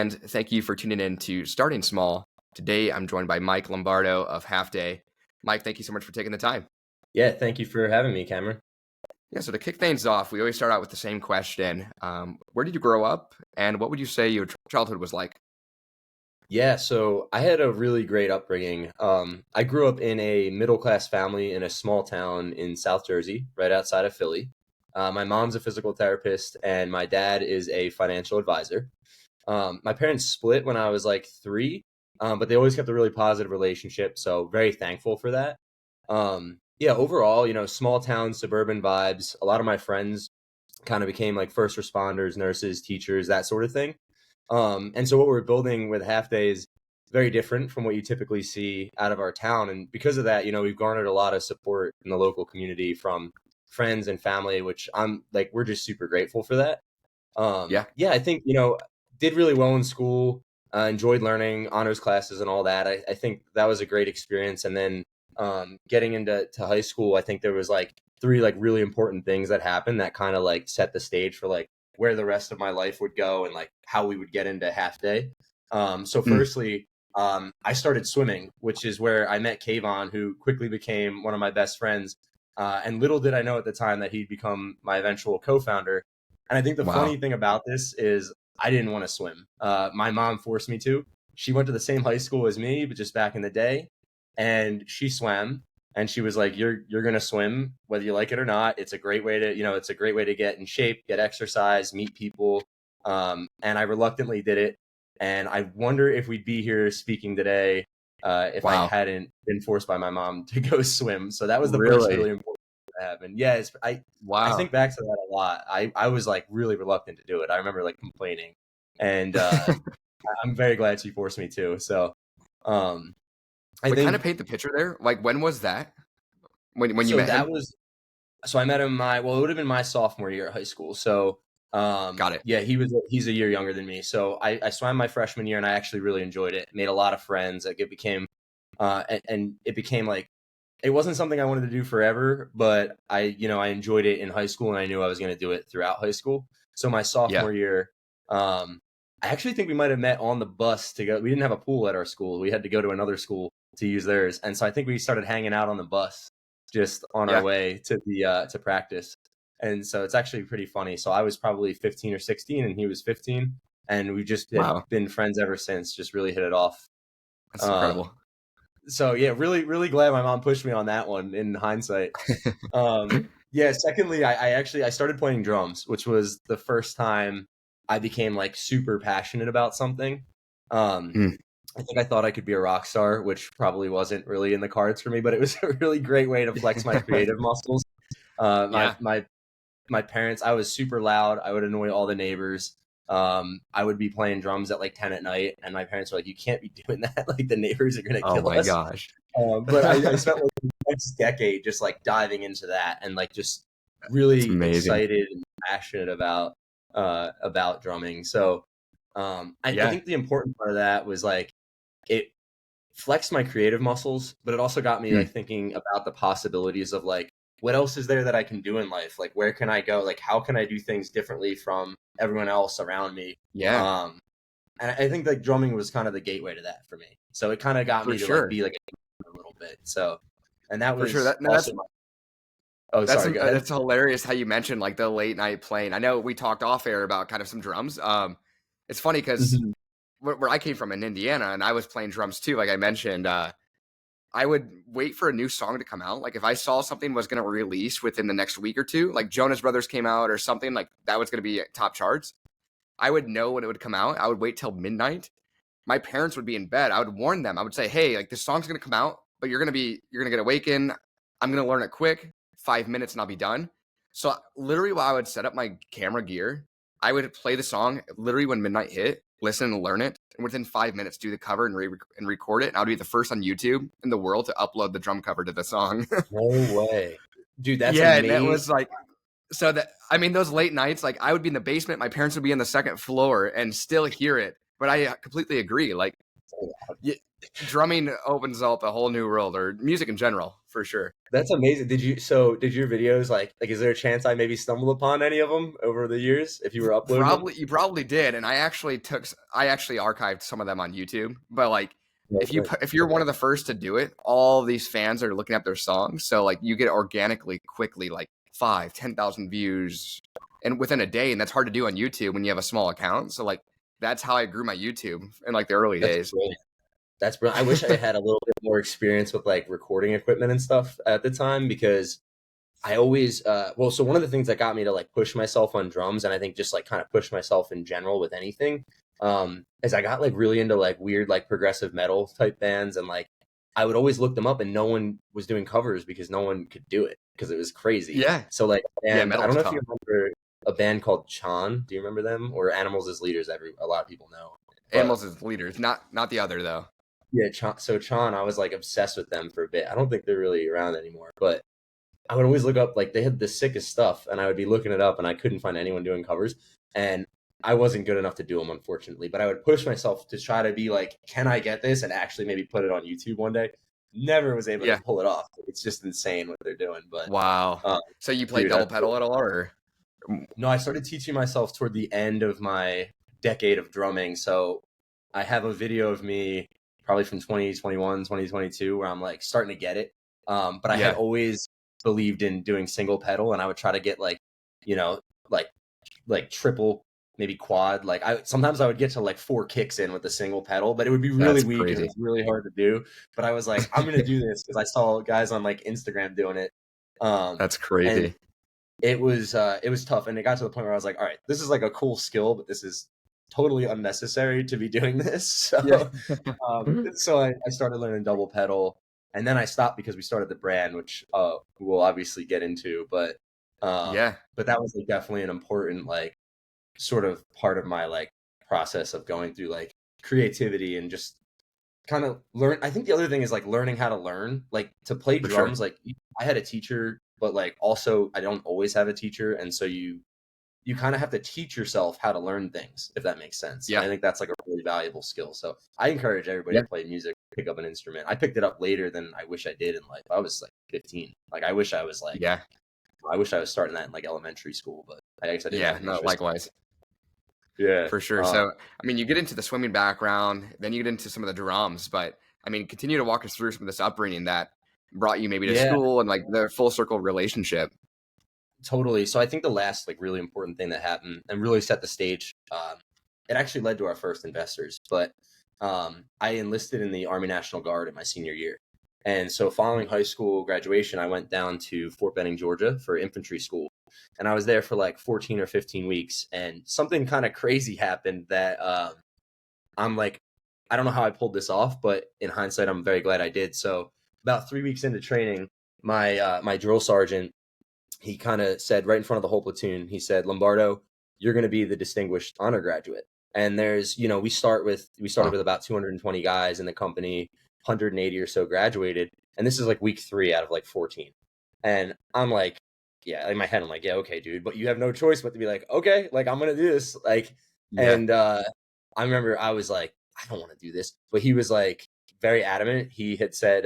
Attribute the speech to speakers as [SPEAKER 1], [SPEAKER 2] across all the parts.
[SPEAKER 1] and thank you for tuning in to Starting Small. Today, I'm joined by Mike Lombardo of Halfday. Mike, thank you so much for taking the time.
[SPEAKER 2] Yeah, thank you for having me, Cameron.
[SPEAKER 1] Yeah, so to kick things off, we always start out with the same question. Where did you grow up, and what would you say your childhood was like?
[SPEAKER 2] Yeah, so I had a really great upbringing. I grew up in a middle-class family in a small town in South Jersey, right outside of Philly. My mom's a physical therapist, and my dad is a financial advisor. My parents split when I was like 3, but they always kept a really positive relationship, so very thankful for that. Yeah, overall, small town, suburban vibes. A lot of my friends kind of became like first responders, nurses, teachers, that sort of thing. And so what we're building with Half Day is very different from what you typically see out of our town. And because of that, we've garnered a lot of support in the local community from friends and family, which we're just super grateful for that. Yeah, I think, did really well in school, enjoyed learning honors classes and all that. I think that was a great experience. And then getting into high school, I think there was like 3 like really important things that happened that kind of like set the stage for like where the rest of my life would go and like how we would get into Half Day. So firstly, I started swimming, which is where I met Kayvon, who quickly became one of my best friends. And little did I know at the time that he'd become my eventual co-founder. And I think the funny thing about this is I didn't want to swim. My mom forced me to. She went to the same high school as me, but just back in the day. And she swam. And she was like, you're going to swim, whether you like it or not. It's a great way to, it's a great way to get in shape, get exercise, meet people. And I reluctantly did it. And I wonder if we'd be here speaking today if I hadn't been forced by my mom to go swim. So that was the first really important thing that happened. Yeah, I think back to that a lot. I was like really reluctant to do it. I remember like complaining. And I'm very glad she forced me to. So
[SPEAKER 1] I think kind of paint the picture there. Like, when was that? When you met him?
[SPEAKER 2] So I met him it would have been my sophomore year of high school. So
[SPEAKER 1] got it.
[SPEAKER 2] Yeah, he's a year younger than me. So I swam my freshman year and I actually really enjoyed it. Made a lot of friends. Like it became and it became like it wasn't something I wanted to do forever, but I enjoyed it in high school and I knew I was going to do it throughout high school. So my sophomore year, I actually think we might have met on the bus to go. We didn't have a pool at our school. We had to go to another school to use theirs. And so I think we started hanging out on the bus just on our way to the to practice. And so it's actually pretty funny. So I was probably 15 or 16 and he was 15 and we just been friends ever since, just really hit it off.
[SPEAKER 1] That's incredible.
[SPEAKER 2] So yeah, really, really glad my mom pushed me on that one in hindsight. Secondly, I started playing drums, which was the first time I became like super passionate about something. I think I thought I could be a rock star, which probably wasn't really in the cards for me, but it was a really great way to flex my creative muscles. My parents, I was super loud. I would annoy all the neighbors. I would be playing drums at like 10 at night, and my parents were like, "You can't be doing that. Like the neighbors are going to kill us."
[SPEAKER 1] Oh my gosh.
[SPEAKER 2] But I spent like the next decade just like diving into that and like just really excited and passionate about drumming. So I think the important part of that was like it flexed my creative muscles, but it also got me like thinking about the possibilities of like what else is there that I can do in life? Like where can I go? Like how can I do things differently from everyone else around me? And I think like drumming was kind of the gateway to that for me. So it kind of got me to like be like a little bit. So and that was
[SPEAKER 1] that's hilarious how you mentioned like the late night playing. I know we talked off air about kind of some drums. It's funny because where I came from in Indiana and I was playing drums too, like I mentioned, I would wait for a new song to come out. Like if I saw something was going to release within the next week or two, like Jonas Brothers came out or something like that was going to be at top charts, I would know when it would come out. I would wait till midnight. My parents would be in bed. I would warn them. I would say, "Hey, like this song's going to come out, but you're going to get awakened. I'm going to learn it quick, 5 minutes and I'll be done." So literally while I would set up my camera gear, I would play the song literally when midnight hit, listen and learn it. And within 5 minutes, do the cover and record it. And I would be the first on YouTube in the world to upload the drum cover to the song.
[SPEAKER 2] No way. Dude, that's amazing.
[SPEAKER 1] And that was like, so that, I mean, those late nights, like I would be in the basement, my parents would be on the second floor and still hear it. But I completely agree. Like Yeah, drumming opens up a whole new world, or music in general, for sure.
[SPEAKER 2] That's amazing. Did your videos like is there a chance I maybe stumbled upon any of them over the years if you were uploading them?
[SPEAKER 1] Probably you probably did, and I actually archived some of them on YouTube. But like,
[SPEAKER 2] No, nice.
[SPEAKER 1] if you're one of the first to do it, all these fans are looking up their songs, so like you get organically quickly like 5, 10,000 views, and within a day, and that's hard to do on YouTube when you have a small account. So like that's how I grew my YouTube in like the early
[SPEAKER 2] That's
[SPEAKER 1] days.
[SPEAKER 2] brilliant. That's brilliant. I wish I had a little bit more experience with like recording equipment and stuff at the time because I always so one of the things that got me to like push myself on drums and I think just like kind of push myself in general with anything is I got like really into like weird like progressive metal type bands and like I would always look them up and no one was doing covers because no one could do it because it was crazy.
[SPEAKER 1] Yeah,
[SPEAKER 2] So like
[SPEAKER 1] yeah,
[SPEAKER 2] and I don't
[SPEAKER 1] metal's
[SPEAKER 2] know if you
[SPEAKER 1] tough.
[SPEAKER 2] remember a band called Chan. Do you remember them or Animals as Leaders? A lot of people know. But
[SPEAKER 1] Animals as leaders, not the other though.
[SPEAKER 2] yeah, Chan, I was like obsessed with them for a bit. I don't think they're really around anymore, but I would always look up like they had the sickest stuff, and I would be looking it up, and I couldn't find anyone doing covers, and I wasn't good enough to do them, unfortunately. But I would push myself to try to be like, can I get this, and actually maybe put it on YouTube one day. Never was able to
[SPEAKER 1] Yeah.
[SPEAKER 2] pull it off. It's just insane what they're doing. But
[SPEAKER 1] Wow. So you played
[SPEAKER 2] dude,
[SPEAKER 1] double pedal at all, or?
[SPEAKER 2] no, I started teaching myself toward the end of my decade of drumming. So I have a video of me probably from 2021, 2022, where I'm like starting to get it. But I had
[SPEAKER 1] Yeah.
[SPEAKER 2] always believed in doing single pedal and I would try to get like, you know, like triple, maybe quad. Like sometimes I would get to like 4 kicks in with a single pedal, but it would be really
[SPEAKER 1] That's
[SPEAKER 2] weak and it
[SPEAKER 1] crazy.
[SPEAKER 2] was really hard to do. But I was like, I'm gonna do this because I saw guys on like Instagram doing it.
[SPEAKER 1] That's
[SPEAKER 2] And
[SPEAKER 1] crazy.
[SPEAKER 2] it was tough and it got to the point where I was like, all right, this is like a cool skill, but this is totally unnecessary to be doing this.
[SPEAKER 1] Yeah.
[SPEAKER 2] So I started learning double pedal and then I stopped because we started the brand, which we'll obviously get into,
[SPEAKER 1] Yeah.
[SPEAKER 2] but that was like definitely an important like sort of part of my like process of going through like creativity and just kind of learn. I think the other thing is like learning how to learn, like to play
[SPEAKER 1] For sure.
[SPEAKER 2] drums. Like I had a teacher, but like also I don't always have a teacher, and so you kind of have to teach yourself how to learn things, if that makes sense. And I
[SPEAKER 1] Yeah.
[SPEAKER 2] think that's like a really valuable skill. So I encourage everybody
[SPEAKER 1] Yeah.
[SPEAKER 2] to play music, pick up an instrument. I picked it up later than I wish I did in life. I was like 15. Like I wish I was like
[SPEAKER 1] Yeah.
[SPEAKER 2] I wish I was starting that in like elementary school, but I guess I didn't have
[SPEAKER 1] Yeah.
[SPEAKER 2] an
[SPEAKER 1] No,
[SPEAKER 2] interest.
[SPEAKER 1] likewise.
[SPEAKER 2] Yeah.
[SPEAKER 1] For sure. So, I mean, you get into the swimming background, then you get into some of the drums, but I mean, continue to walk us through some of this upbringing that brought you maybe to
[SPEAKER 2] Yeah.
[SPEAKER 1] school and like the full circle relationship.
[SPEAKER 2] Totally. So I think the last like really important thing that happened and really set the stage, it actually led to our first investors. But I enlisted in the Army National Guard in my senior year, and so following high school graduation, I went down to Fort Benning, Georgia, for infantry school, and I was there for like 14 or 15 weeks. And something kind of crazy happened that I'm like, I don't know how I pulled this off, but in hindsight, I'm very glad I did. So about 3 weeks into training, my drill sergeant, he kind of said right in front of the whole platoon, he said, Lombardo, you're going to be the distinguished honor graduate. And there's, we started
[SPEAKER 1] Wow.
[SPEAKER 2] with about 220 guys in the company, 180 or so graduated. And this is like week 3 out of like 14. And I'm like, yeah, in my head, I'm like, yeah, okay, dude, but you have no choice but to be like, okay, like I'm going to do this. Like,
[SPEAKER 1] Yeah.
[SPEAKER 2] and I remember I was like, I don't want to do this, but he was like very adamant. He had said,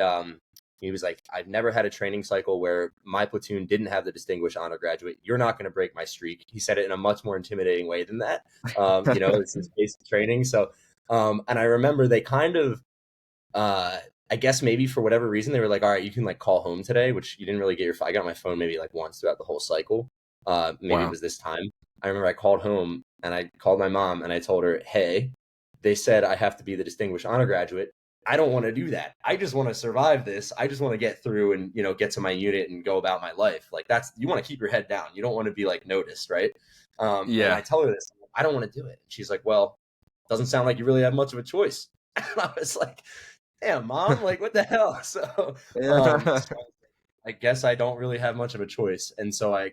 [SPEAKER 2] he was like, I've never had a training cycle where my platoon didn't have the distinguished honor graduate. You're not going to break my streak. He said it in a much more intimidating way than that. It's his basic training. So, and I remember they kind of, I guess maybe for whatever reason, they were like, all right, you can like call home today, which you didn't really get I got my phone maybe like once throughout the whole cycle. Maybe it
[SPEAKER 1] Wow.
[SPEAKER 2] was this time. I remember I called home and I called my mom and I told her, hey, they said I have to be the distinguished honor graduate. I don't want to do that. I just want to survive this. I just want to get through and, get to my unit and go about my life. Like you want to keep your head down. You don't want to be like noticed. Right. And I
[SPEAKER 1] Yeah.
[SPEAKER 2] tell her this, I don't want to do it. She's like, well, doesn't sound like you really have much of a choice. And I was like, damn, mom, like what the hell? So I guess I don't really have much of a choice. And so I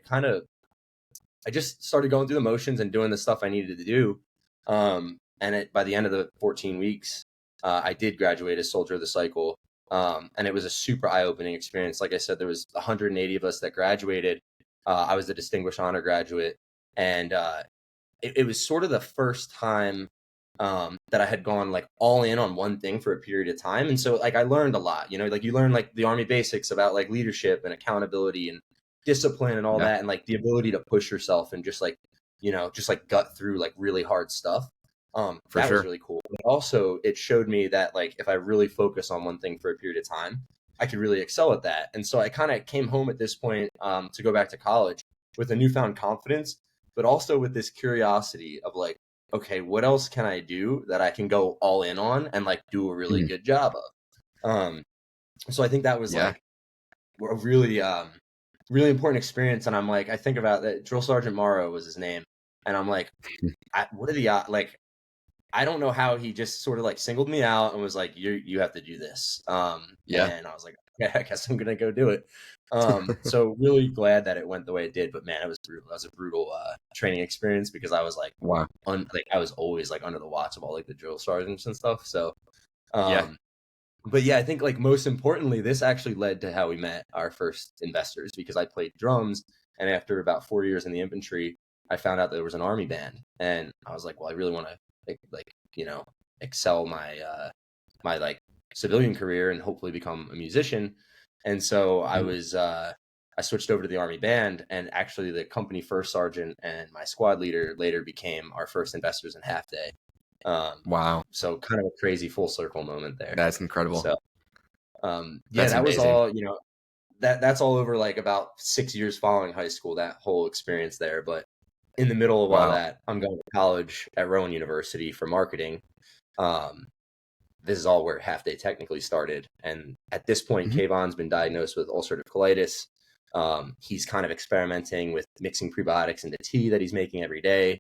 [SPEAKER 2] just started going through the motions and doing the stuff I needed to do. And by the end of the 14 weeks, I did graduate as soldier of the cycle. And it was a super eye-opening experience. Like I said, there was 180 of us that graduated. I was the distinguished honor graduate. And it was sort of the first time that I had gone like all in on one thing for a period of time. And so like I learned a lot, you know, like you learn like the Army basics about like leadership and accountability and discipline and all
[SPEAKER 1] Yeah,
[SPEAKER 2] that, and like the ability to push yourself and just like, you know, just like gut through like really hard stuff.
[SPEAKER 1] for
[SPEAKER 2] That was
[SPEAKER 1] sure.
[SPEAKER 2] really cool. But also it showed me that like if I really focus on one thing for a period of time, I could really excel at that. And so I kind of came home at this point to go back to college with a newfound confidence, but also with this curiosity of like, okay, what else can I do that I can go all in on and like do a really
[SPEAKER 1] Mhm.
[SPEAKER 2] good job of? So I think that was
[SPEAKER 1] Yeah.
[SPEAKER 2] like a really, really important experience. And I'm like, I think about that. Drill Sergeant Morrow was his name, and I'm like, what are the like? I don't know how he just sort of like singled me out and was like, you have to do this.
[SPEAKER 1] Yeah.
[SPEAKER 2] And I was like, yeah, I guess I'm gonna go do it. So really glad that it went the way it did. But man, it was brutal. That was a brutal training experience because I was like,
[SPEAKER 1] Wow.
[SPEAKER 2] like I was always like under the watch of all like the drill sergeants and stuff. So,
[SPEAKER 1] Yeah.
[SPEAKER 2] um, but yeah, I think like most importantly, this actually led to how we met our first investors because I played drums, and after about 4 years in the infantry, I found out there was an army band, and I was like, well, I really want to like you know excel my my like civilian career and hopefully become a musician. And so
[SPEAKER 1] Mhm.
[SPEAKER 2] I switched over to the army band, and actually the company first sergeant and my squad leader later became our first investors in Halfday. Um,
[SPEAKER 1] Wow.
[SPEAKER 2] so kind of a crazy full circle moment there.
[SPEAKER 1] That's incredible.
[SPEAKER 2] So yeah,
[SPEAKER 1] That's
[SPEAKER 2] that was
[SPEAKER 1] amazing.
[SPEAKER 2] all, you know, that's all over like about 6 years following high school, that whole experience there. But in the middle of all
[SPEAKER 1] Wow.
[SPEAKER 2] that, I'm going to college at Rowan University for marketing. Um, this is all where Half Day technically started. And at this point,
[SPEAKER 1] Mhm.
[SPEAKER 2] Kayvon's been diagnosed with ulcerative colitis. He's kind of experimenting with mixing prebiotics into tea that he's making every day.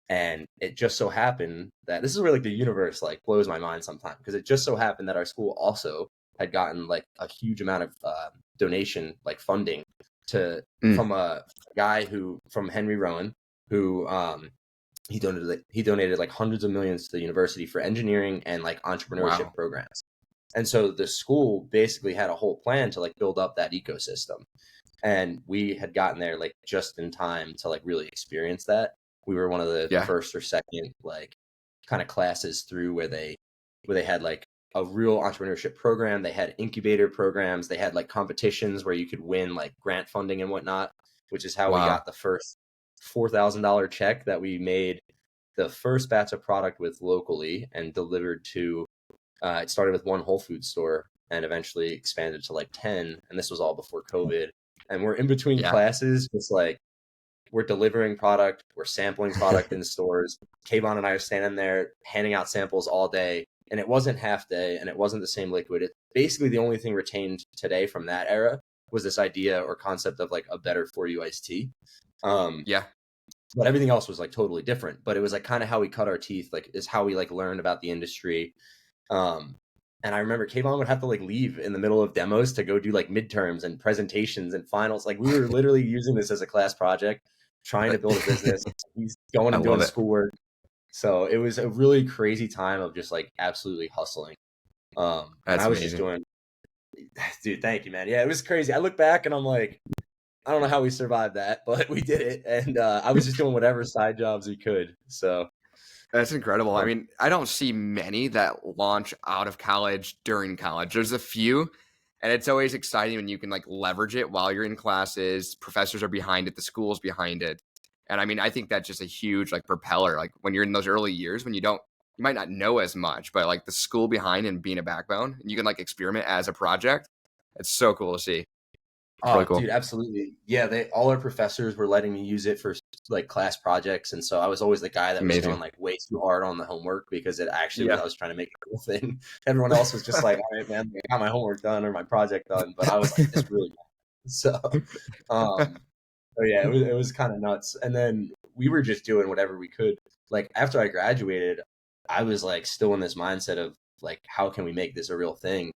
[SPEAKER 2] And it just so happened that this is where like the universe like blows my mind sometimes, because it just so happened that our school also had gotten like a huge amount of donation like funding to
[SPEAKER 1] Mm.
[SPEAKER 2] from a guy who from Henry Rowan, who he donated like hundreds of millions to the university for engineering and like entrepreneurship
[SPEAKER 1] Wow.
[SPEAKER 2] programs. And so the school basically had a whole plan to like build up that ecosystem. And we had gotten there like just in time to like really experience that. We were one of the
[SPEAKER 1] Yeah.
[SPEAKER 2] first or second like kind of classes through where they had like a real entrepreneurship program. They had incubator programs. They had like competitions where you could win like grant funding and whatnot, which is how we
[SPEAKER 1] Wow.
[SPEAKER 2] got the first $4,000 check that we made the first batch of product with locally and delivered to. It started with one Whole Food store and eventually expanded to like 10. And this was all before COVID. And we're in between
[SPEAKER 1] Yeah.
[SPEAKER 2] classes, just like we're delivering product, we're sampling product in the stores. Kayvon and I are standing there handing out samples all day. And it wasn't Half Day and it wasn't the same liquid. It basically the only thing retained today from that era was this idea or concept of like a better for you iced tea. Um,
[SPEAKER 1] Yeah.
[SPEAKER 2] but everything else was like totally different. But it was like kind of how we cut our teeth, like is how we like learned about the industry. Um, and I remember Kayvon would have to like leave in the middle of demos to go do like midterms and presentations and finals. Like we were literally using this as a class project, trying to build a business. He's going
[SPEAKER 1] I
[SPEAKER 2] and
[SPEAKER 1] love
[SPEAKER 2] doing
[SPEAKER 1] it.
[SPEAKER 2] schoolwork. So it was a really crazy time of just like absolutely hustling. And
[SPEAKER 1] That's
[SPEAKER 2] I was just
[SPEAKER 1] amazing.
[SPEAKER 2] doing, dude, thank you, man. Yeah, it was crazy. I look back and I'm like, I don't know how we survived that, but we did it. And I was just doing whatever side jobs we could. So,
[SPEAKER 1] That's incredible. I
[SPEAKER 2] um,
[SPEAKER 1] mean, I don't see many that launch out of college during college. There's a few, and it's always exciting when you can like leverage it while you're in classes. Professors are behind it, the school's behind it. And I mean, I think that's just a huge like propeller. Like when you're in those early years when you might not know as much, but like the school behind and being a backbone, and you can like experiment as a project. It's so cool to see. It's really
[SPEAKER 2] oh,
[SPEAKER 1] cool.
[SPEAKER 2] dude, absolutely. Yeah, they all our professors were letting me use it for like class projects, and so I was always the guy
[SPEAKER 1] It's
[SPEAKER 2] that was going
[SPEAKER 1] amazing.
[SPEAKER 2] like way too hard on the homework because it actually was
[SPEAKER 1] Yeah.
[SPEAKER 2] I was trying to make a cool thing. Everyone else was just like, "All right, man, I got my homework done or my project done," but I was like, "This really matters." So, so yeah, it was kind of nuts. And then we were just doing whatever we could. Like after I graduated, I was like still in this mindset of like, how can we make this a real thing?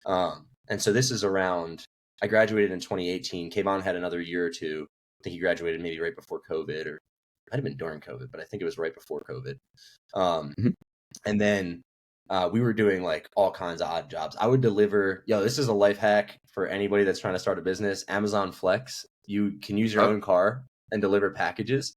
[SPEAKER 2] And so this is around, I graduated in 2018. Kayvon had another year or two. I think he graduated maybe right before COVID, or might have been during COVID, but I think it was right before COVID. Um,
[SPEAKER 1] Mhm.
[SPEAKER 2] and then we were doing like all kinds of odd jobs. I would deliver, this is a life hack for anybody that's trying to start a business. Amazon Flex, you can use your
[SPEAKER 1] Oh,
[SPEAKER 2] own car and deliver packages.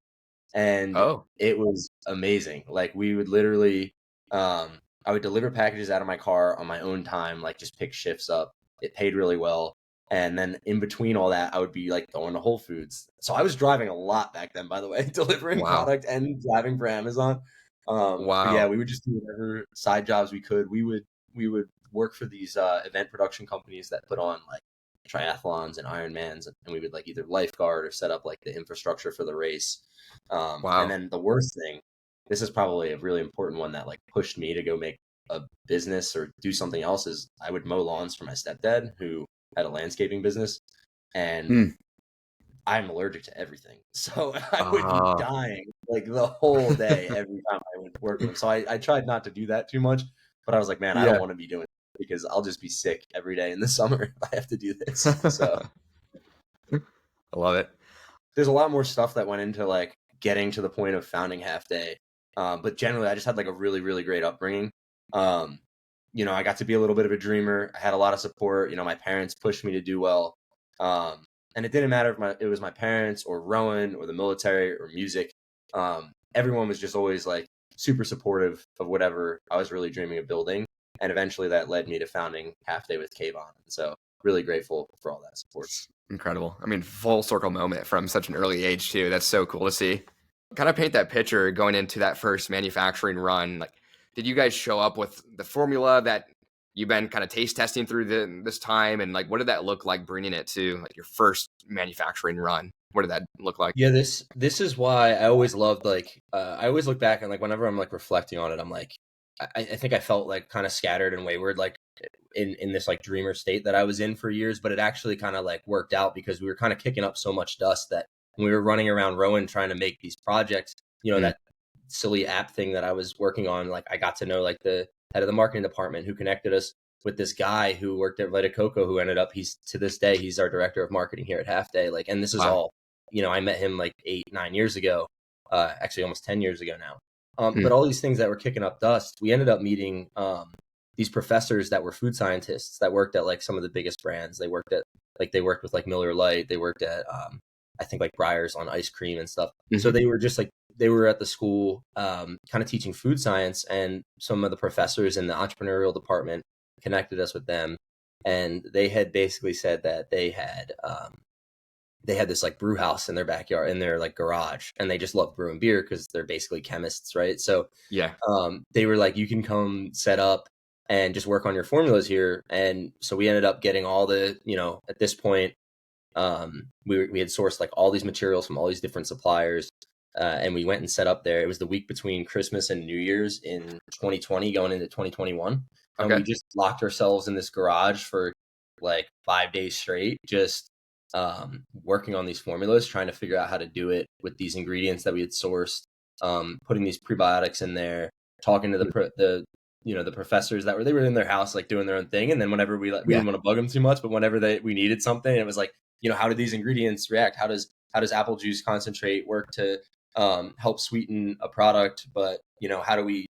[SPEAKER 2] And
[SPEAKER 1] oh,
[SPEAKER 2] it was amazing. Like we would literally I would deliver packages out of my car on my own time, like just pick shifts up. It paid really well. And then in between all that, I would be like going to Whole Foods. So I was driving a lot back then, by the way, delivering
[SPEAKER 1] Wow.
[SPEAKER 2] product and driving for Amazon. But yeah,
[SPEAKER 1] Wow.
[SPEAKER 2] we would just do whatever side jobs we could. We would work for these event production companies that put on like triathlons and Ironmans, and we would like either lifeguard or set up like the infrastructure for the race. And
[SPEAKER 1] Wow.
[SPEAKER 2] then the worst thing, this is probably a really important one that like pushed me to go make a business or do something else, is I would mow lawns for my stepdad who had a landscaping business, and
[SPEAKER 1] Mm.
[SPEAKER 2] I'm allergic to everything. So I would be
[SPEAKER 1] Uh,
[SPEAKER 2] dying like the whole day every time I would work with him. So I tried not to do that too much, but I was like, man, I don't
[SPEAKER 1] yeah.
[SPEAKER 2] want to be doing it because I'll just be sick every day in the summer if I have to do this. So
[SPEAKER 1] I love it.
[SPEAKER 2] there's a lot more stuff that went into like getting to the point of founding Halfday. But generally, I just had like a really, really great upbringing. Um, I got to be a little bit of a dreamer. I had a lot of support. My parents pushed me to do well. And it didn't matter if it was my parents or Rowan or the military or music. Everyone was just always like super supportive of whatever I was really dreaming of building. And eventually that led me to founding Halfday with Kayvon. So really grateful for all that support.
[SPEAKER 1] Incredible. I mean, full circle moment from such an early age too. That's so cool to see. Kind of paint that picture going into that first manufacturing run. Like, did you guys show up with the formula that you've been kind of taste testing through this time? And like, what did that look like bringing it to like your first manufacturing run? What did that look like?
[SPEAKER 2] Yeah, this is why I always loved like I always look back and like whenever I'm like reflecting on it, I'm like I think I felt like kind of scattered and wayward like in this like dreamer state that I was in for years, but it actually kind of like worked out because we were kind of kicking up so much dust that when we were running around Rowan trying to make these projects,
[SPEAKER 1] Mm.
[SPEAKER 2] that silly app thing that I was working on, like I got to know like the head of the marketing department who connected us with this guy who worked at Vita Coco, who ended up he's to this day he's our director of marketing here at Halfday. Like, and this is
[SPEAKER 1] Wow.
[SPEAKER 2] all I met him like 8-9 years ago, actually almost 10 years ago now.
[SPEAKER 1] Mm.
[SPEAKER 2] But all these things that were kicking up dust, we ended up meeting these professors that were food scientists that worked at like some of the biggest brands. They worked with like Miller Lite. They worked at I think like Breyers on ice cream and stuff.
[SPEAKER 1] Mm-hmm.
[SPEAKER 2] So they were just like they were at the school kind of teaching food science, and some of the professors in the entrepreneurial department connected us with them, and they had basically said that they had this like brew house in their backyard, in their like garage, and they just love brewing beer because they're basically chemists, right? So
[SPEAKER 1] Yeah.
[SPEAKER 2] they were like, you can come set up and just work on your formulas here. And so we ended up getting all the, at this point, we had sourced like all these materials from all these different suppliers. And we went and set up there. It was the week between Christmas and New Year's in 2020 going into 2021. And we
[SPEAKER 1] Okay.
[SPEAKER 2] just locked ourselves in this garage for like 5 days straight, just working on these formulas, trying to figure out how to do it with these ingredients that we had sourced, putting these prebiotics in there, talking to the professors that were in their house like doing their own thing. And then whenever we
[SPEAKER 1] Yeah.
[SPEAKER 2] didn't want to bug them too much, but whenever we needed something, it was like, how do these ingredients react? How does apple juice concentrate work to help sweeten a product? But how do we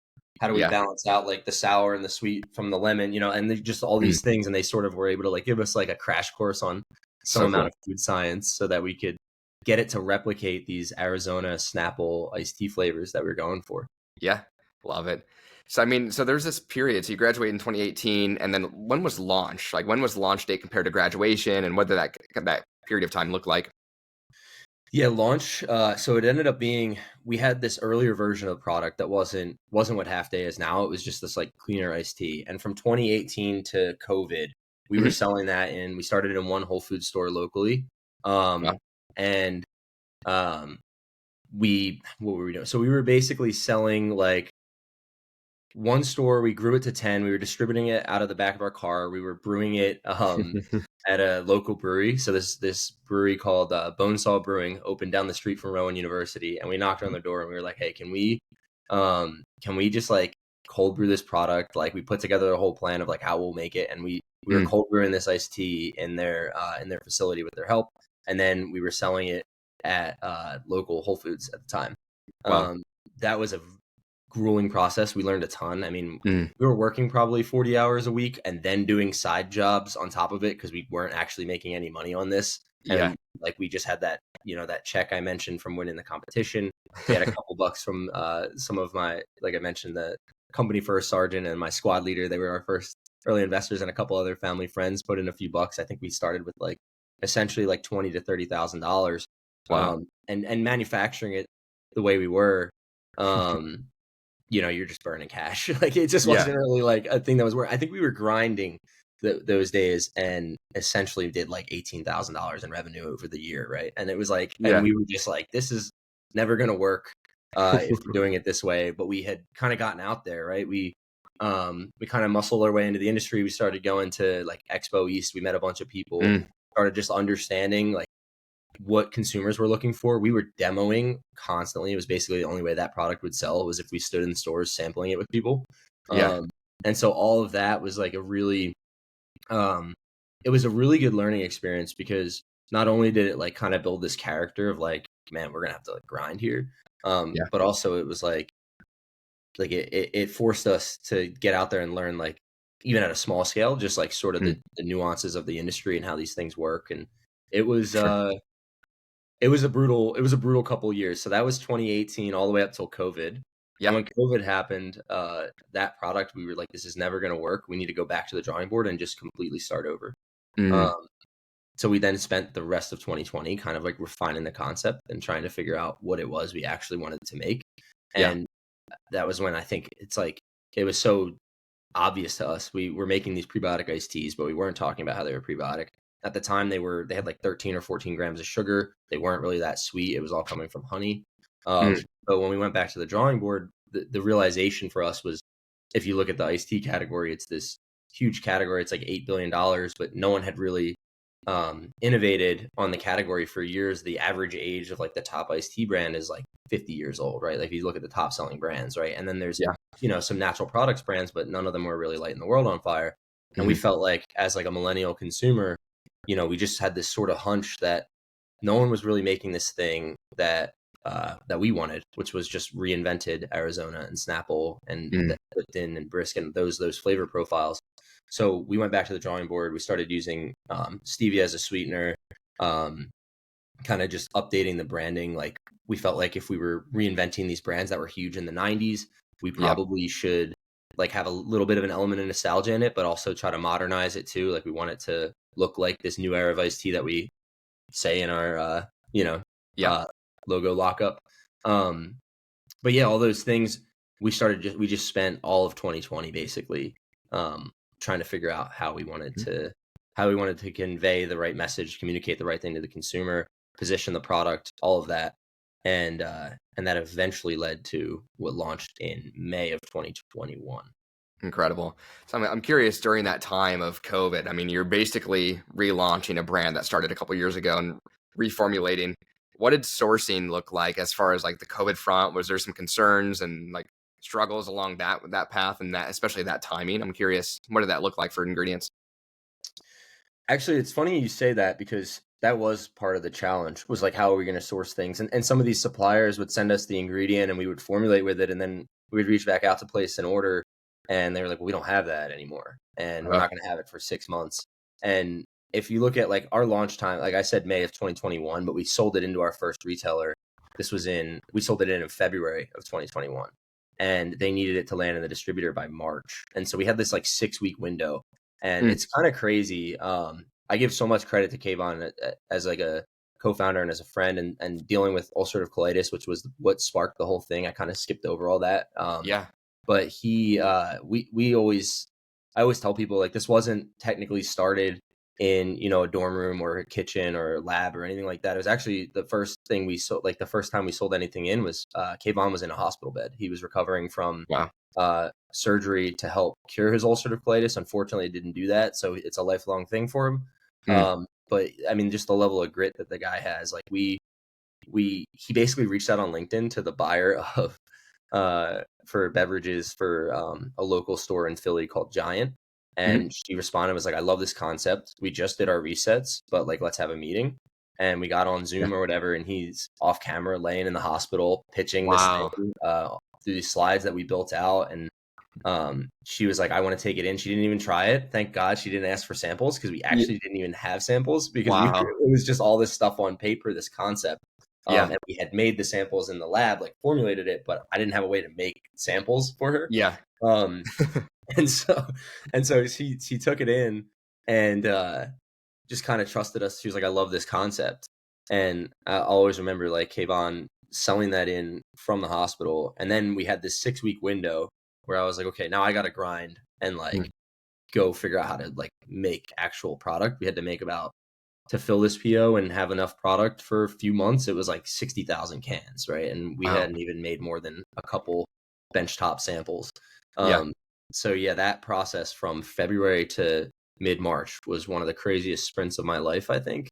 [SPEAKER 1] Yeah.
[SPEAKER 2] balance out like the sour and the sweet from the lemon, and just all
[SPEAKER 1] Mm.
[SPEAKER 2] these things. And they sort of were able to like give us like a crash course on some
[SPEAKER 1] So
[SPEAKER 2] amount
[SPEAKER 1] cool.
[SPEAKER 2] of food science so that we could get it to replicate these Arizona Snapple iced tea flavors that we were going for.
[SPEAKER 1] Yeah. Love it. So, I mean, so there's this period. So you graduated in 2018, and then when was launch? Like, when was launch date compared to graduation, and what did that period of time look like?
[SPEAKER 2] Yeah, launch. So it ended up being, we had this earlier version of the product that wasn't what Halfday is now. It was just this like cleaner iced tea. And from 2018 to COVID, we were
[SPEAKER 1] Mhm.
[SPEAKER 2] selling that we started in one Whole Food store locally.
[SPEAKER 1] Wow.
[SPEAKER 2] And what were we doing? So we were basically selling like one store. We grew it to 10. We were distributing it out of the back of our car. We were brewing it at a local brewery. So this brewery called Bonesaw Brewing opened down the street from Rowan University, and we knocked on their door and we were like, hey, can we just like cold brew this product? Like, we put together a whole plan of like how we'll make it, and we were
[SPEAKER 1] Mm.
[SPEAKER 2] cold brewing this iced tea in their facility with their help, and then we were selling it at local Whole Foods at the time.
[SPEAKER 1] Wow.
[SPEAKER 2] That was a grueling process. We learned a ton. I mean,
[SPEAKER 1] Mm.
[SPEAKER 2] we were working probably 40 hours a week and then doing side jobs on top of it because we weren't actually making any money on this.
[SPEAKER 1] Yeah.
[SPEAKER 2] And like, we just had that, that check I mentioned from winning the competition. We had a couple bucks from some of my, like I mentioned, the company first sergeant and my squad leader, they were our first early investors, and a couple other family friends put in a few bucks. I think we started with like essentially like $20,000 to $30,000.
[SPEAKER 1] Wow.
[SPEAKER 2] And manufacturing it the way we were, you're just burning cash. Like it just wasn't really like a thing that was working. I think we were grinding those days and essentially did like $18,000 in revenue over the year, right? And it was like, and we were just like, this is never going to work if we're doing it this way. But we had kind of gotten out there, right? We kind of muscled our way into the industry. We started going to like Expo East. We met a bunch of people, started just understanding like what consumers were looking for. We were demoing constantly. It was basically the only way that product would sell was if we stood in stores sampling it with people. And so all of that was like it was a really good learning experience, because not only did it like kind of build this character of like, man, we're gonna have to like grind here, but also it was like it forced us to get out there and learn, like even at a small scale, just like sort of the nuances of the industry and how these things work. And it was it was a brutal couple of years. So that was 2018 all the way up till COVID. And when COVID happened, that product, we were like, this is never going to work. We need to go back to the drawing board and just completely start over. So we then spent the rest of 2020 kind of like refining the concept and trying to figure out what it was we actually wanted to make. And that was when I think it's like, it was so obvious to us. We were making these prebiotic iced teas, but we weren't talking about how they were prebiotic. At the time, they had like 13 or 14 grams of sugar. They weren't really that sweet. It was all coming from honey. But when we went back to the drawing board, the realization for us was, if you look at the iced tea category, it's this huge category. It's like $8 billion, but no one had really innovated on the category for years. The average age of like the top iced tea brand is like 50 years old, right? Like if you look at the top selling brands, right? And then there's, some natural products brands, but none of them were really lighting the world on fire. And we felt like, as like a millennial consumer, we just had this sort of hunch that no one was really making this thing that we wanted, which was just reinvented Arizona and Snapple and Lipton and Brisk and those flavor profiles. So we went back to the drawing board. We started using stevia as a sweetener, kind of just updating the branding. Like we felt like if we were reinventing these brands that were huge in the 90s, we probably should like have a little bit of an element of nostalgia in it, but also try to modernize it too. Like we want it to look like this new era of iced tea that we say in our logo lockup. But yeah, all those things we just spent all of 2020 basically trying to figure out how we wanted to convey the right message, communicate the right thing to the consumer, position the product, all of that. And that eventually led to what launched in May of 2021.
[SPEAKER 1] Incredible. So I'm curious, during that time of COVID, I mean, you're basically relaunching a brand that started a couple years ago and reformulating. What did sourcing look like as far as like the COVID front? Was there some concerns and like struggles along that path, and that, especially that timing? I'm curious, what did that look like for ingredients?
[SPEAKER 2] Actually, it's funny you say that, because that was part of the challenge, was like, how are we going to source things? And some of these suppliers would send us the ingredient and we would formulate with it, and then we would reach back out to place an order, and they were like, well, we don't have that anymore, and we're not going to have it for 6 months. And if you look at like our launch time, like I said, May of 2021, but we sold it into our first retailer. We sold it in February of 2021, and they needed it to land in the distributor by March. And so we had this like 6-week window, and it's kind of crazy. I give so much credit to Kayvon as like a co-founder and as a friend, and dealing with ulcerative colitis, which was what sparked the whole thing. I kind of skipped over all that. But I always tell people, like, this wasn't technically started in, a dorm room or a kitchen or a lab or anything like that. It was actually the first thing we sold. Like the first time we sold anything in was Kayvon was in a hospital bed. He was recovering from surgery to help cure his ulcerative colitis. Unfortunately, it didn't do that. So it's a lifelong thing for him. But I mean, just the level of grit that the guy has, like he basically reached out on LinkedIn to the buyer of for beverages for a local store in Philly called Giant. And she responded, was like, I love this concept. We just did our resets, but like, let's have a meeting. And we got on Zoom or whatever, and he's off camera laying in the hospital pitching this thing through these slides that we built out. And she was like, I want to take it in. She didn't even try it. Thank God she didn't ask for samples, because we actually didn't even have samples, because it was just all this stuff on paper, this concept.
[SPEAKER 1] Yeah.
[SPEAKER 2] And we had made the samples in the lab, like formulated it, but I didn't have a way to make samples for her.
[SPEAKER 1] Yeah.
[SPEAKER 2] Um, and so she took it in and just kind of trusted us. She was like, I love this concept. And I'll always remember like Kayvon selling that in from the hospital. And then we had this 6-week window where I was like, okay, now I got to grind and like go figure out how to like make actual product. We had to make about, to fill this PO and have enough product for a few months, it was like 60,000 cans, right? And we
[SPEAKER 1] Wow.
[SPEAKER 2] hadn't even made more than a couple benchtop samples.
[SPEAKER 1] Yeah.
[SPEAKER 2] So yeah, that process from February to mid-March was one of the craziest sprints of my life, I think.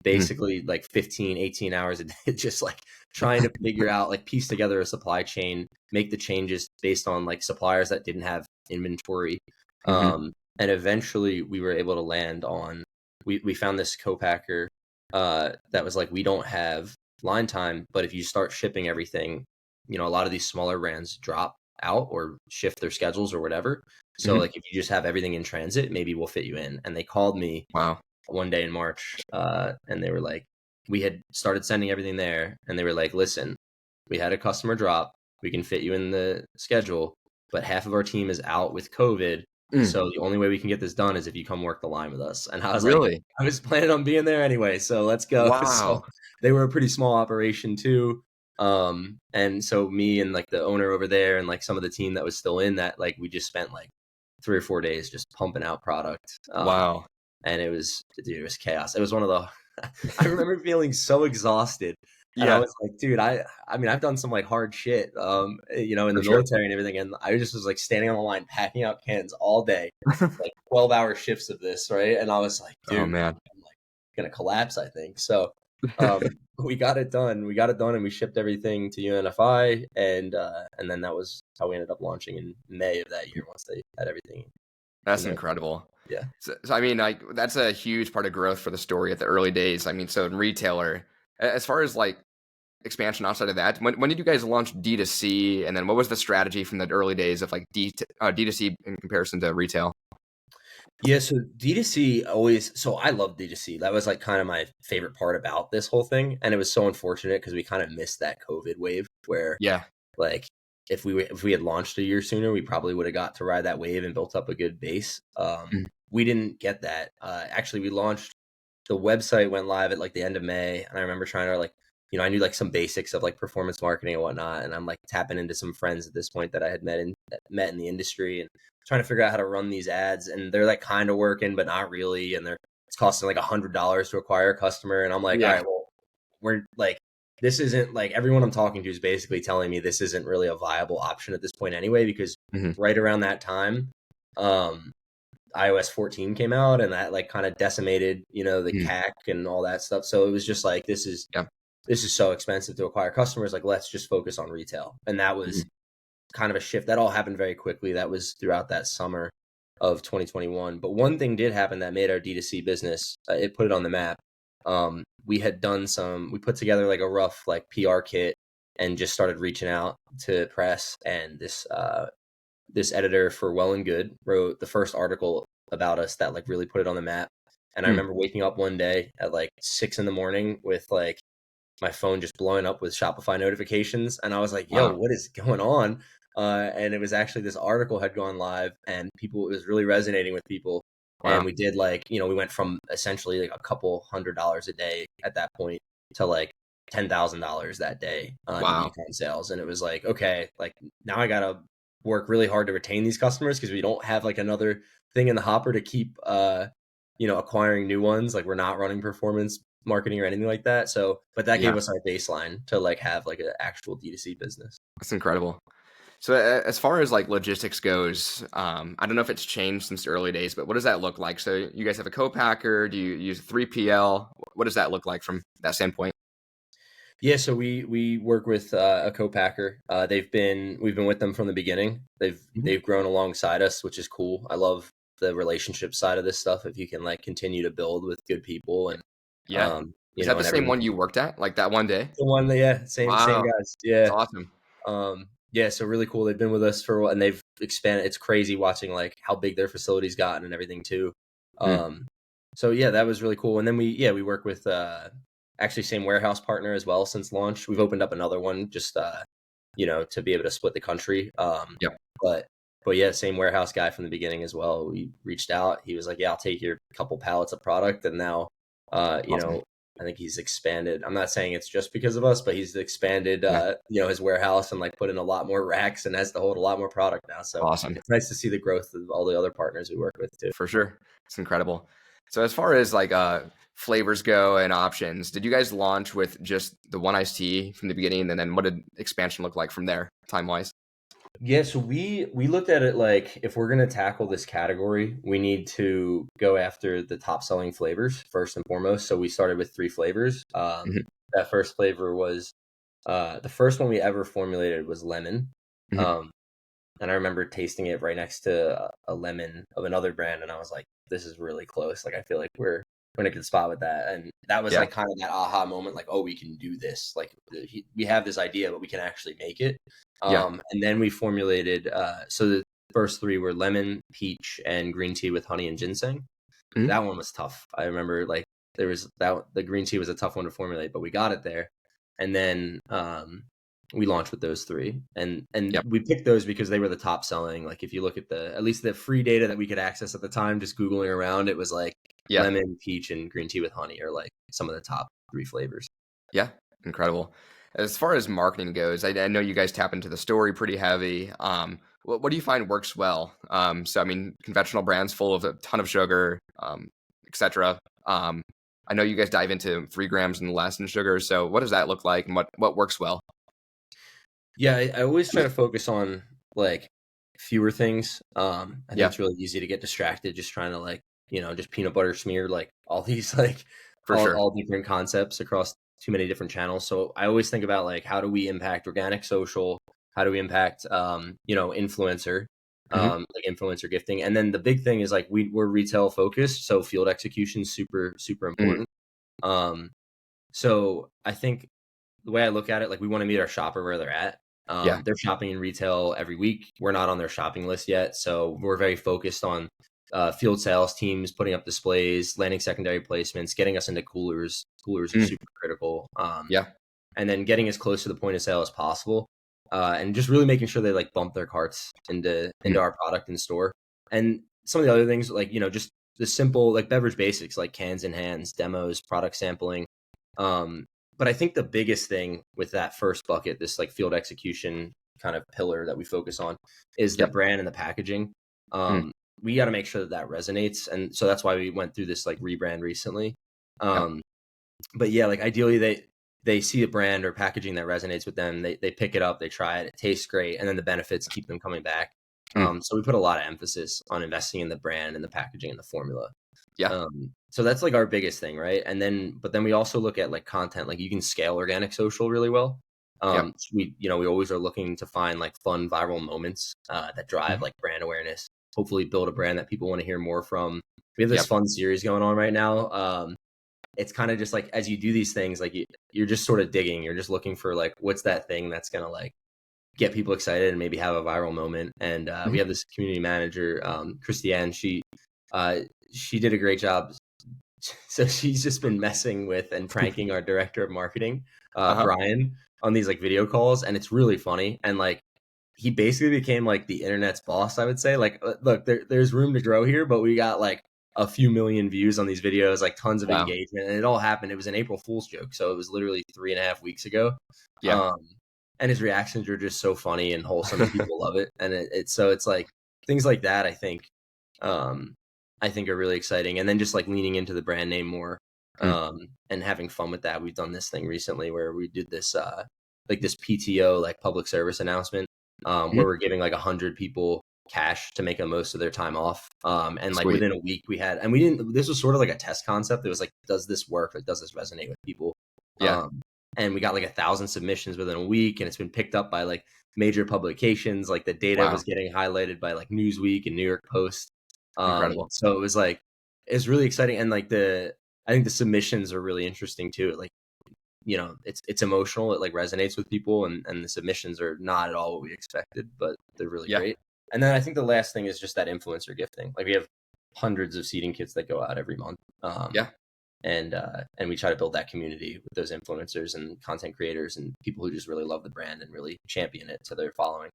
[SPEAKER 2] Basically like 15, 18 hours a day, just like trying to figure out, like piece together a supply chain, make the changes based on like suppliers that didn't have inventory. And eventually we were able to land on, we found this co-packer that was like, we don't have line time, but if you start shipping everything, you know, a lot of these smaller brands drop out or shift their schedules or whatever. So like if you just have everything in transit, maybe we'll fit you in. And they called me one day in March and they were like, we had started sending everything there and they were like, listen, we had a customer drop, we can fit you in the schedule, but half of our team is out with COVID. So the only way we can get this done is if you come work the line with us. And I was like, I was planning on being there anyway, so let's go.
[SPEAKER 1] Wow.
[SPEAKER 2] So they were a pretty small operation too. And so me and like the owner over there and like some of the team that was still in that, like we just spent like 3 or 4 days just pumping out product.
[SPEAKER 1] Wow.
[SPEAKER 2] And it was chaos. It was one of the, I remember feeling so exhausted. And I was like, dude, I mean, I've done some like hard shit, you know, in the military and everything. And I just was like standing on the line, packing out cans all day, like 12-hour shifts of this. Right. And I was like, dude, I'm like going to collapse, I think. So, we got it done. And we shipped everything to UNFI. And then that was how we ended up launching in May of that year once they had everything.
[SPEAKER 1] That's incredible.
[SPEAKER 2] Yeah.
[SPEAKER 1] So I mean, like that's a huge part of growth for the story at the early days. I mean, so in retailer, as far as like expansion outside of that, when did you guys launch D2C? And then what was the strategy from the early days of like D2C in comparison to retail?
[SPEAKER 2] Yeah, so D2C always, so I love D2C. That was like kind of my favorite part about this whole thing. And it was so unfortunate because we kind of missed that COVID wave where like if we had launched a year sooner, we probably would have got to ride that wave and built up a good base. We didn't get that. Actually, we launched, the website went live at like the end of May. And I remember trying to like, you know, I knew like some basics of like performance marketing and whatnot. And I'm like tapping into some friends at this point that I had met in the industry and trying to figure out how to run these ads. And they're like kind of working, but not really. And it's costing like $100 to acquire a customer. And I'm like, all right, well, we're like, this isn't like, everyone I'm talking to is basically telling me this isn't really a viable option at this point anyway, because right around that time, iOS 14 came out and that like kind of decimated, you know, the CAC and all that stuff. So it was just like, this is so expensive to acquire customers. Like, let's just focus on retail. And that was kind of a shift that all happened very quickly. That was throughout that summer of 2021. But one thing did happen that made our D2C business, it put it on the map. We had done we put together like a rough like PR kit and just started reaching out to press. And this editor for Well and Good wrote the first article about us that like really put it on the map. And I remember waking up one day at like 6 a.m. with like my phone just blowing up with Shopify notifications. And I was like, yo, what is going on? And it was actually this article had gone live and it was really resonating with people. And we did like, you know, we went from essentially like a couple $100 a day at that point to like $10,000 that day on e-com sales. And it was like, okay, like now I got to work really hard to retain these customers because we don't have like another thing in the hopper to keep, you know, acquiring new ones. Like we're not running performance marketing or anything like that. So, but that gave us our baseline to like have like an actual D2C business.
[SPEAKER 1] That's incredible. So as far as like logistics goes, I don't know if it's changed since the early days, but what does that look like? So you guys have a co-packer. Do you use a 3PL? What does that look like from that standpoint?
[SPEAKER 2] Yeah, so we work with a co-packer. We've been with them from the beginning. They've grown alongside us, which is cool. I love the relationship side of this stuff. If you can like continue to build with good people and
[SPEAKER 1] is that the same one you worked at like that one day?
[SPEAKER 2] The one, same guys. Yeah, that's awesome. Yeah, so really cool. They've been with us for a while and they've expanded. It's crazy watching like how big their facility's gotten and everything too. So yeah, that was really cool. And then we work with actually same warehouse partner as well since launch. We've opened up another one just to be able to split the country.
[SPEAKER 1] Yep.
[SPEAKER 2] But yeah, same warehouse guy from the beginning as well. We reached out. He was like, "Yeah, I'll take your couple pallets of product." And now,
[SPEAKER 1] Awesome.
[SPEAKER 2] I think he's expanded. I'm not saying it's just because of us, but he's expanded,
[SPEAKER 1] Yeah.
[SPEAKER 2] his warehouse and like put in a lot more racks and has to hold a lot more product now. So
[SPEAKER 1] Awesome.
[SPEAKER 2] it's nice to see the growth of all the other partners we work with too.
[SPEAKER 1] For sure. It's incredible. So as far as like flavors go and options, did you guys launch with just the one iced tea from the beginning, and then what did expansion look like from there, time wise?
[SPEAKER 2] Yeah, so we looked at it like if we're gonna tackle this category, we need to go after the top selling flavors first and foremost. So we started with 3 flavors.
[SPEAKER 1] Hmm.
[SPEAKER 2] That first flavor was the first one we ever formulated was lemon.
[SPEAKER 1] Hmm.
[SPEAKER 2] Um, and I remember tasting it right next to a lemon of another brand, and I was like, "This is really close. Like, I feel like we're in a good spot with that." And that was
[SPEAKER 1] Yeah.
[SPEAKER 2] like kind of that aha moment, like, "Oh, we can do this. Like, we have this idea, but we can actually make it."
[SPEAKER 1] Yeah.
[SPEAKER 2] And then we formulated. So the first 3 were lemon, peach, and green tea with honey and ginseng.
[SPEAKER 1] Hmm.
[SPEAKER 2] That one was tough. I remember like there was that the green tea was a tough one to formulate, but we got it there. And then we launched with those 3, and
[SPEAKER 1] Yep.
[SPEAKER 2] we picked those because they were the top selling. Like if you look at at least the free data that we could access at the time, just googling around, it was like
[SPEAKER 1] Yeah.
[SPEAKER 2] lemon, peach, and green tea with honey are like some of the top 3 flavors.
[SPEAKER 1] Yeah. Incredible. As far as marketing goes, I know you guys tap into the story pretty heavy. What do you find works well? So I mean, conventional brands full of a ton of sugar, etc. I know you guys dive into 3 grams and less in sugar. So what does that look like, and what works well?
[SPEAKER 2] Yeah, I always try to focus on like fewer things. I think
[SPEAKER 1] Yeah,
[SPEAKER 2] it's really easy to get distracted just trying to like, just peanut butter smear like all these like
[SPEAKER 1] for sure.
[SPEAKER 2] all different concepts across too many different channels. So I always think about like how do we impact organic social? How do we impact influencer,
[SPEAKER 1] Hmm.
[SPEAKER 2] like influencer gifting? And then the big thing is like we're retail focused, so field execution super super
[SPEAKER 1] Hmm.
[SPEAKER 2] important. Um, so I think the way I look at it, like we want to meet our shopper where they're at.
[SPEAKER 1] Yeah.
[SPEAKER 2] They're shopping in retail every week. We're not on their shopping list yet, so we're very focused on field sales teams putting up displays, landing secondary placements, getting us into coolers. Coolers are
[SPEAKER 1] Mm.
[SPEAKER 2] super critical,
[SPEAKER 1] Yeah.
[SPEAKER 2] and then getting as close to the point of sale as possible, and just really making sure they like bump their carts into
[SPEAKER 1] Mm.
[SPEAKER 2] our product in store. And some of the other things, like just the simple like beverage basics, like cans in hands, demos, product sampling. Um, but I think the biggest thing with that first bucket, this like field execution kind of pillar that we focus on, is the
[SPEAKER 1] Yep.
[SPEAKER 2] brand and the packaging.
[SPEAKER 1] Mm.
[SPEAKER 2] We got to make sure that that resonates, and so that's why we went through this like rebrand recently.
[SPEAKER 1] Yep.
[SPEAKER 2] Um, but yeah, like ideally they see a brand or packaging that resonates with them, they pick it up, they try it, it tastes great, and then the benefits keep them coming back.
[SPEAKER 1] Mm.
[SPEAKER 2] So we put a lot of emphasis on investing in the brand and the packaging and the formula.
[SPEAKER 1] Yeah.
[SPEAKER 2] So that's like our biggest thing, right? But then we also look at like content, like you can scale organic social really well.
[SPEAKER 1] Yep.
[SPEAKER 2] So we always are looking to find like fun viral moments that drive
[SPEAKER 1] Mhm.
[SPEAKER 2] like brand awareness. Hopefully, build a brand that people want to hear more from. We have this
[SPEAKER 1] Yep.
[SPEAKER 2] fun series going on right now. It's kind of just like as you do these things, like you're just sort of digging. You're just looking for like what's that thing that's gonna like get people excited and maybe have a viral moment. And we
[SPEAKER 1] Mhm.
[SPEAKER 2] have this community manager, Christiane. She did a great job. So she's just been messing with and pranking our director of marketing,
[SPEAKER 1] Uh-huh.
[SPEAKER 2] Brian, on these like video calls, and it's really funny. And like he basically became like the internet's boss, I would say. Like, look, there's room to grow here, but we got like a few million views on these videos, like tons of
[SPEAKER 1] Wow.
[SPEAKER 2] engagement, and it all happened. It was an April Fool's joke, so it was literally 3.5 weeks ago.
[SPEAKER 1] Yeah.
[SPEAKER 2] Um, and his reactions are just so funny and wholesome, and people love it. And it's like things like that. Um, I think are really exciting, and then just like leaning into the brand name more,
[SPEAKER 1] Mm.
[SPEAKER 2] and having fun with that. We've done this thing recently where we did this like this PTO, like public service announcement,
[SPEAKER 1] Mhm.
[SPEAKER 2] where we're giving like 100 people cash to make the most of their time off. And like
[SPEAKER 1] Sweet.
[SPEAKER 2] within a week and we didn't, this was sort of like a test concept. It was like, does this work? Like, does this resonate with people?
[SPEAKER 1] Yeah.
[SPEAKER 2] And we got like 1,000 submissions within a week, and it's been picked up by like major publications. Like the data
[SPEAKER 1] Wow.
[SPEAKER 2] was getting highlighted by like Newsweek and New York Post.
[SPEAKER 1] Incredible.
[SPEAKER 2] So it was like, it's really exciting. And like I think the submissions are really interesting too. Like, it's emotional. It like resonates with people, and the submissions are not at all what we expected, but they're really
[SPEAKER 1] Yeah.
[SPEAKER 2] great. And then I think the last thing is just that influencer gifting. Like we have hundreds of seeding kits that go out every month.
[SPEAKER 1] Yeah.
[SPEAKER 2] and we try to build that community with those influencers and content creators and people who just really love the brand and really champion it to their following.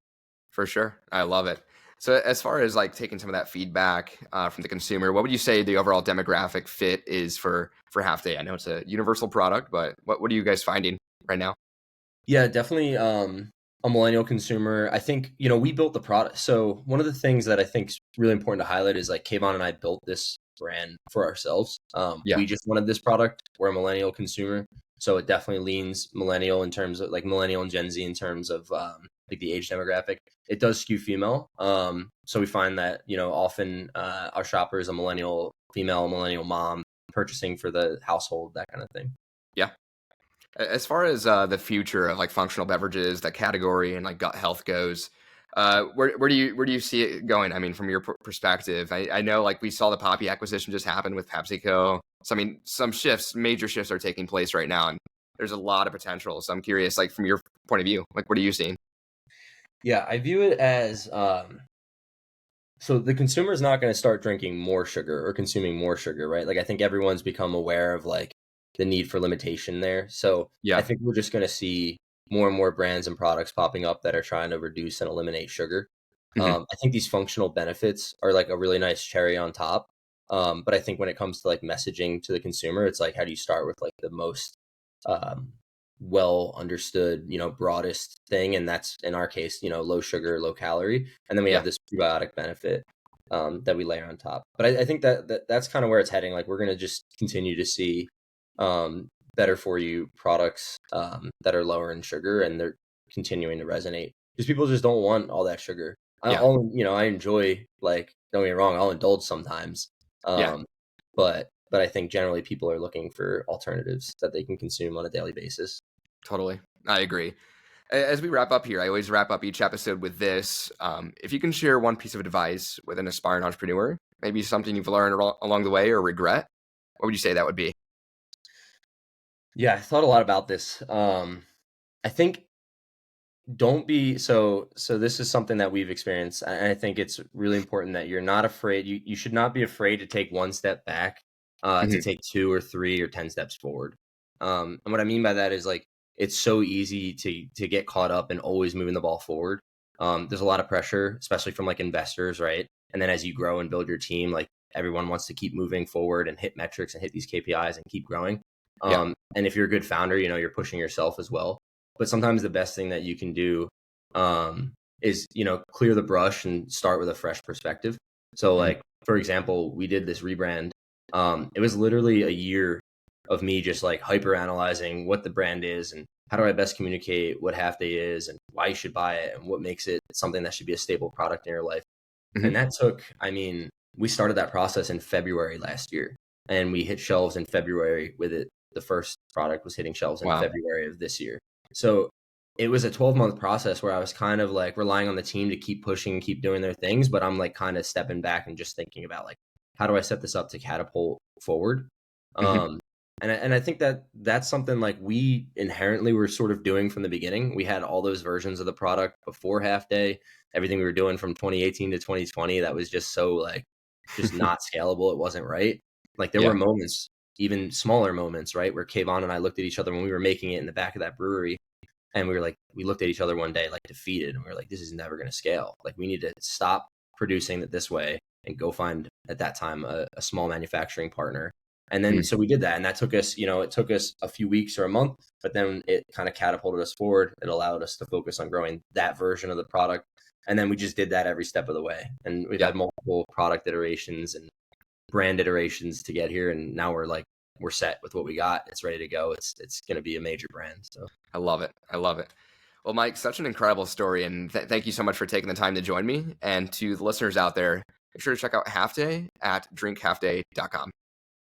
[SPEAKER 1] For sure. I love it. So as far as like taking some of that feedback from the consumer, what would you say the overall demographic fit is for Halfday? I know it's a universal product, but what are you guys finding right now?
[SPEAKER 2] Yeah, definitely a millennial consumer. I think, we built the product. So one of the things that I think is really important to highlight is like Kayvon and I built this brand for ourselves.
[SPEAKER 1] Yeah.
[SPEAKER 2] We just wanted this product. We're a millennial consumer. So it definitely leans millennial in terms of like millennial and Gen Z in terms of like the age demographic. It does skew female. So we find that, often our shopper is a millennial female, millennial mom purchasing for the household, that kind of thing.
[SPEAKER 1] Yeah. As far as the future of like functional beverages, that category and like gut health goes, where do you see it going? I mean, from your perspective, I know like we saw the Poppy acquisition just happen with PepsiCo. So I mean, some major shifts are taking place right now, and there's a lot of potential. So I'm curious, like from your point of view, like what are you seeing?
[SPEAKER 2] Yeah, I view it as so the consumer is not going to start drinking more sugar or consuming more sugar, right? Like I think everyone's become aware of like the need for limitation there. So I
[SPEAKER 1] Yeah.
[SPEAKER 2] think we're just going to see more and more brands and products popping up that are trying to reduce and eliminate sugar.
[SPEAKER 1] Hmm.
[SPEAKER 2] I think these functional benefits are like a really nice cherry on top. But I think when it comes to like messaging to the consumer, it's like how do you start with like the most um, well understood, broadest thing, and that's in our case, low sugar, low calorie, and then we have
[SPEAKER 1] Yeah.
[SPEAKER 2] this prebiotic benefit that we layer on top. But I think that's kind of where it's heading. Like we're gonna just continue to see better for you products that are lower in sugar, and they're continuing to resonate because people just don't want all that sugar.
[SPEAKER 1] Yeah.
[SPEAKER 2] I enjoy, like, don't get me wrong, I'll indulge sometimes,
[SPEAKER 1] Yeah.
[SPEAKER 2] um, but I think generally people are looking for alternatives that they can consume on a daily basis.
[SPEAKER 1] Totally. I agree. As we wrap up here, I always wrap up each episode with this. If you can share one piece of advice with an aspiring entrepreneur, maybe something you've learned along the way or regret, what would you say that would be?
[SPEAKER 2] Yeah, I thought a lot about this. I think don't be so this is something that we've experienced, and I think it's really important that you're not afraid. You should not be afraid to take one step back, to
[SPEAKER 1] Hmm.
[SPEAKER 2] take 2 or 3 or 10 steps forward. And what I mean by that is like it's so easy to get caught up and always moving the ball forward. There's a lot of pressure, especially from like investors, right? And then as you grow and build your team, like everyone wants to keep moving forward and hit metrics and hit these KPIs and keep growing.
[SPEAKER 1] Yeah.
[SPEAKER 2] And if you're a good founder, you're pushing yourself as well. But sometimes the best thing that you can do is clear the brush and start with a fresh perspective. So
[SPEAKER 1] Hmm.
[SPEAKER 2] like for example, we did this rebrand. It was literally a year of me just like hyper analyzing what the brand is and how do I best communicate what Halfday is and why you should buy it and what makes it something that should be a stable product in your life.
[SPEAKER 1] Hmm.
[SPEAKER 2] And that took, I mean, we started that process in February last year and we hit shelves in February with it. The first product was hitting shelves in
[SPEAKER 1] Wow.
[SPEAKER 2] February of this year. So it was a 12-month process where I was kind of like relying on the team to keep pushing, keep doing their things, but I'm like kind of stepping back and just thinking about like, how do I set this up to catapult forward?
[SPEAKER 1] Hmm.
[SPEAKER 2] Um, and I think that that's something like we inherently were sort of doing from the beginning. We had all those versions of the product before Half Day, everything we were doing from 2018 to 2020 that was just so like just not scalable. It wasn't right. Like there were
[SPEAKER 1] Yeah.
[SPEAKER 2] moments, even smaller moments, right, where Kayvon and I looked at each other when we were making it in the back of that brewery, and we were like, we looked at each other one day like defeated, and we were like, this is never going to scale. Like we need to stop producing it this way and go find at that time a small manufacturing partner. And then
[SPEAKER 1] Hmm.
[SPEAKER 2] so we did that, and that took us, it took us a few weeks or a month, but then it kind of catapulted us forward. It allowed us to focus on growing that version of the product, and then we just did that every step of the way. And we've
[SPEAKER 1] Yeah.
[SPEAKER 2] had multiple product iterations and brand iterations to get here, and now we're set with what we got. It's ready to go. It's going to be a major brand. So
[SPEAKER 1] I love it. I love it. Well, Mike, such an incredible story. And thank you so much for taking the time to join me. And to the listeners out there, make sure to check out Halfday at drinkhalfday.com.